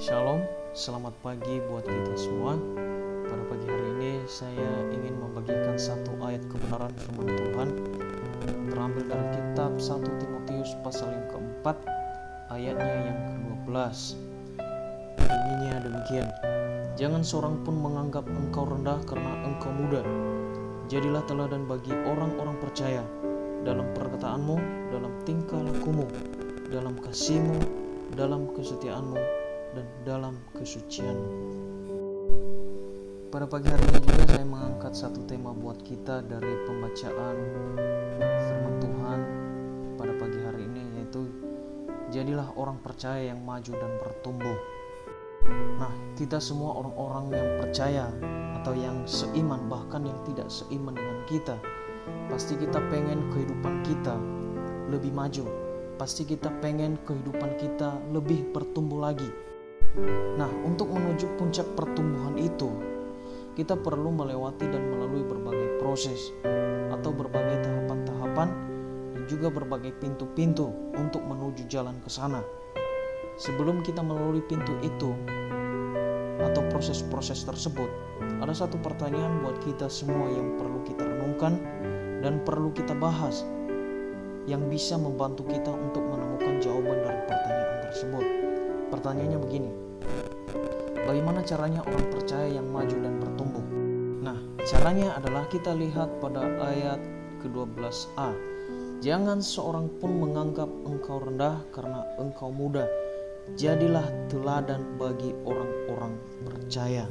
Shalom, selamat pagi buat kita semua. Pada pagi hari ini saya ingin membagikan satu ayat kebenaran firman Tuhan yang terambil dari kitab 1 Timotius pasal yang keempat, ayatnya yang ke-12. Bunyinya demikian: jangan seorang pun menganggap engkau rendah karena engkau muda. Jadilah teladan bagi orang-orang percaya dalam perkataanmu, dalam tingkah lakumu, dalam kasihmu, dalam kesetiaanmu, dan dalam kesucianmu. Pada pagi hari ini juga saya mengangkat satu tema buat kita dari pembacaan firman Tuhan pada pagi hari ini, yaitu jadilah orang percaya yang maju dan bertumbuh. Nah, kita semua orang-orang yang percaya atau yang seiman, bahkan yang tidak seiman dengan kita, pasti kita pengen kehidupan kita lebih maju. Pasti kita pengen kehidupan kita lebih bertumbuh lagi. Nah, untuk menuju puncak pertumbuhan itu, kita perlu melewati dan melalui berbagai proses atau berbagai tahapan-tahapan dan juga berbagai pintu-pintu untuk menuju jalan ke sana. Sebelum kita melalui pintu itu atau proses-proses tersebut, ada satu pertanyaan buat kita semua yang perlu kita renungkan dan perlu kita bahas, yang bisa membantu kita untuk menemukan jawaban dari pertanyaan tersebut. Pertanyaannya begini: bagaimana caranya orang percaya yang maju dan bertumbuh? Nah, caranya adalah kita lihat pada ayat ke-12a. Jangan seorang pun menganggap engkau rendah karena engkau muda. Jadilah teladan bagi orang-orang percaya.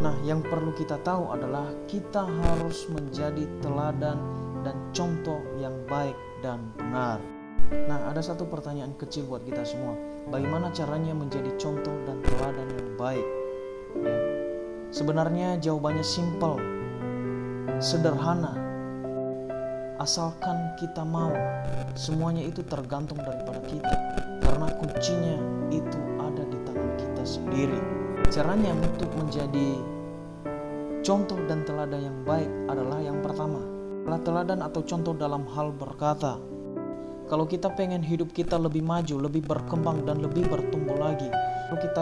Nah, yang perlu kita tahu adalah kita harus menjadi teladan dan contoh yang baik dan benar. Nah, ada satu pertanyaan kecil buat kita semua. Bagaimana caranya menjadi contoh dan teladan yang baik? Ya. Sebenarnya jawabannya simpel, sederhana. Asalkan kita mau, semuanya itu tergantung daripada kita. Karena kuncinya itu ada di tangan kita sendiri. Caranya untuk menjadi contoh dan teladan yang baik adalah yang pertama, teladan atau contoh dalam hal berkata. Kalau kita pengen hidup kita lebih maju, lebih berkembang, dan lebih bertumbuh lagi, kalau kita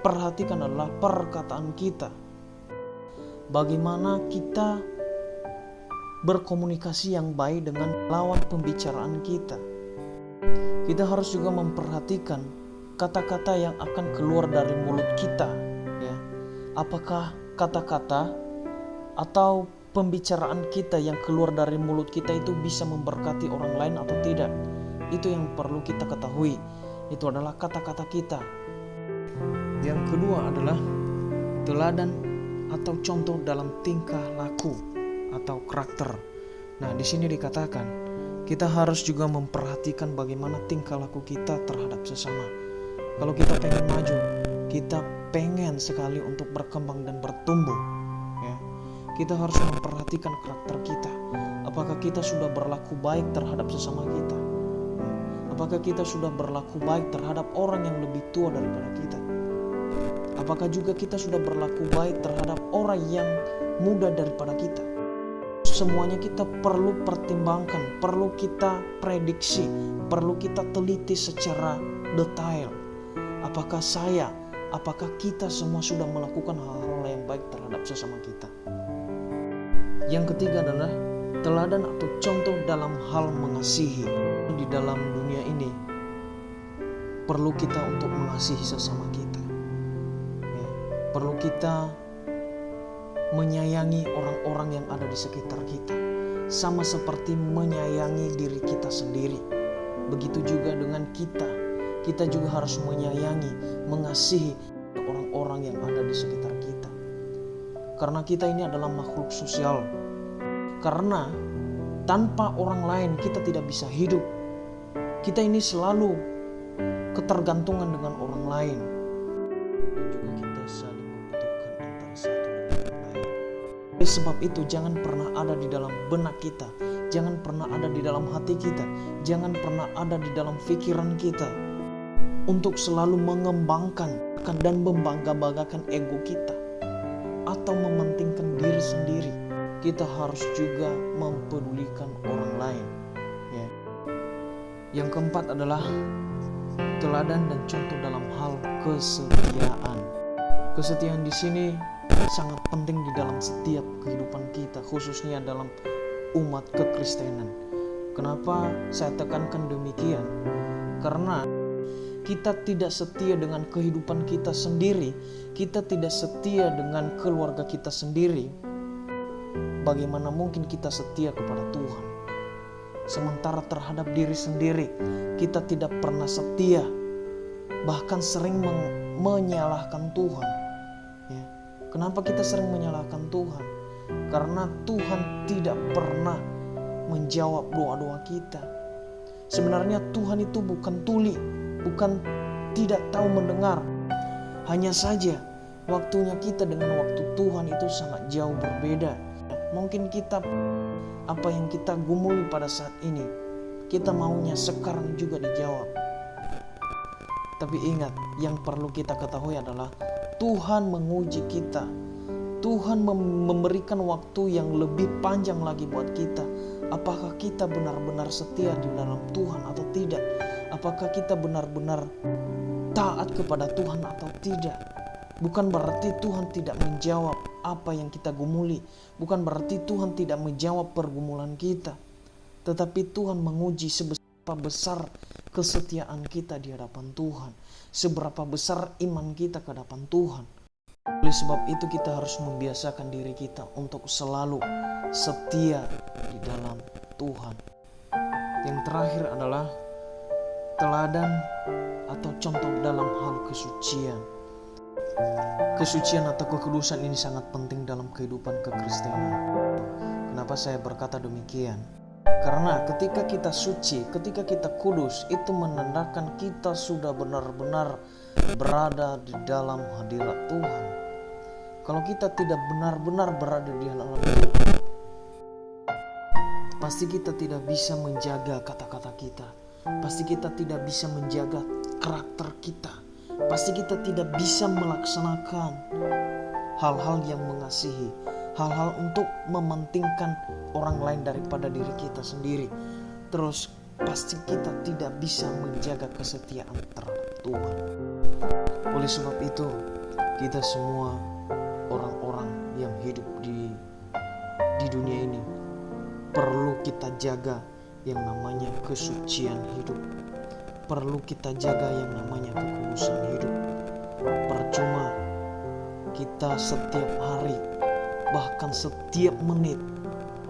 perhatikan adalah perkataan kita. Bagaimana kita berkomunikasi yang baik dengan lawan pembicaraan kita. Kita harus juga memperhatikan kata-kata yang akan keluar dari mulut kita. Ya. Apakah kata-kata atau pembicaraan kita yang keluar dari mulut kita itu bisa memberkati orang lain atau tidak? Itu yang perlu kita ketahui. Itu adalah kata-kata kita. Yang kedua adalah teladan atau contoh dalam tingkah laku atau karakter. Nah, di sini dikatakan kita harus juga memperhatikan bagaimana tingkah laku kita terhadap sesama. Kalau kita pengen maju, kita pengen sekali untuk berkembang dan bertumbuh, ya. Kita harus memperhatikan karakter kita. Apakah kita sudah berlaku baik terhadap sesama kita? Apakah kita sudah berlaku baik terhadap orang yang lebih tua daripada kita? Apakah juga kita sudah berlaku baik terhadap orang yang muda daripada kita? Semuanya kita perlu pertimbangkan, perlu kita prediksi, perlu kita teliti secara detail. Apakah kita semua sudah melakukan hal-hal yang baik terhadap sesama kita? Yang ketiga adalah teladan atau contoh dalam hal mengasihi. Di dalam dunia ini perlu kita untuk mengasihi sesama kita, ya. Perlu kita menyayangi orang-orang yang ada di sekitar kita, sama seperti menyayangi diri kita sendiri. Begitu juga dengan kita juga harus menyayangi, mengasihi orang-orang yang ada di sekitar kita. Karena kita ini adalah makhluk sosial. Karena tanpa orang lain kita tidak bisa hidup. Kita ini selalu ketergantungan dengan orang lain. Dan juga kita saling membutuhkan antara satu dengan yang lain. Oleh sebab itu, jangan pernah ada di dalam benak kita, jangan pernah ada di dalam hati kita, jangan pernah ada di dalam pikiran kita untuk selalu mengembangkan dan membangga-banggakan ego kita atau mementingkan diri sendiri. Kita harus juga mempedulikan orang lain, ya. Yang keempat adalah teladan dan contoh dalam hal kesetiaan. Kesetiaan di sini sangat penting di dalam setiap kehidupan kita, khususnya dalam umat kekristenan. Kenapa saya tekankan demikian? Karena kita tidak setia dengan kehidupan kita sendiri, kita tidak setia dengan keluarga kita sendiri. Bagaimana mungkin kita setia kepada Tuhan? Sementara terhadap diri sendiri kita tidak pernah setia, bahkan sering menyalahkan Tuhan. Ya. Kenapa kita sering menyalahkan Tuhan? Karena Tuhan tidak pernah menjawab doa-doa kita. Sebenarnya Tuhan itu bukan tuli, bukan tidak tahu mendengar. Hanya saja waktunya kita dengan waktu Tuhan itu sangat jauh berbeda. Mungkin kita, apa yang kita gumuli pada saat ini, kita maunya sekarang juga dijawab. Tapi ingat, yang perlu kita ketahui adalah Tuhan menguji kita. Tuhan memberikan waktu yang lebih panjang lagi buat kita. Apakah kita benar-benar setia di dalam Tuhan atau tidak? Apakah kita benar-benar taat kepada Tuhan atau tidak? Bukan berarti Tuhan tidak menjawab apa yang kita gumuli. Bukan berarti Tuhan tidak menjawab pergumulan kita. Tetapi Tuhan menguji seberapa besar kesetiaan kita di hadapan Tuhan. Seberapa besar iman kita ke hadapan Tuhan. Oleh sebab itu kita harus membiasakan diri kita untuk selalu setia di dalam Tuhan. Yang terakhir adalah teladan atau contoh dalam hal kesucian. Kesucian atau kekudusan ini sangat penting dalam kehidupan kekristenan. Kenapa saya berkata demikian? Karena ketika kita suci, ketika kita kudus, itu menandakan kita sudah benar-benar berada di dalam hadirat Tuhan. Kalau kita tidak benar-benar berada di dalam Tuhan, pasti kita tidak bisa menjaga kata-kata kita. Pasti kita tidak bisa menjaga karakter kita. Pasti kita tidak bisa melaksanakan hal-hal yang mengasihi, hal-hal untuk mementingkan orang lain daripada diri kita sendiri. Terus pasti kita tidak bisa menjaga kesetiaan terhadap Tuhan. Oleh sebab itu, kita semua orang-orang yang hidup di dunia ini perlu kita jaga yang namanya kesucian hidup. Perlu kita jaga yang namanya kekudusan hidup. Percuma kita setiap hari, bahkan setiap menit,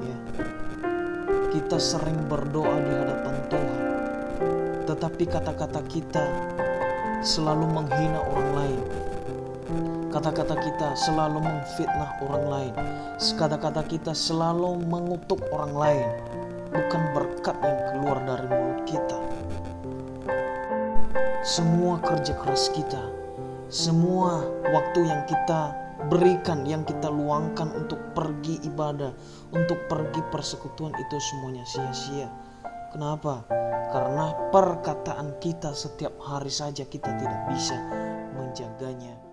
ya, kita sering berdoa di hadapan Tuhan, tetapi kata-kata kita selalu menghina orang lain. Kata-kata kita selalu memfitnah orang lain. Kata-kata kita selalu mengutuk orang lain. Bukan berkat yang keluar dari mulut kita. Semua kerja keras kita, semua waktu yang kita berikan, yang kita luangkan untuk pergi ibadah, untuk pergi persekutuan, itu semuanya sia-sia. Kenapa? Karena perkataan kita setiap hari saja kita tidak bisa menjaganya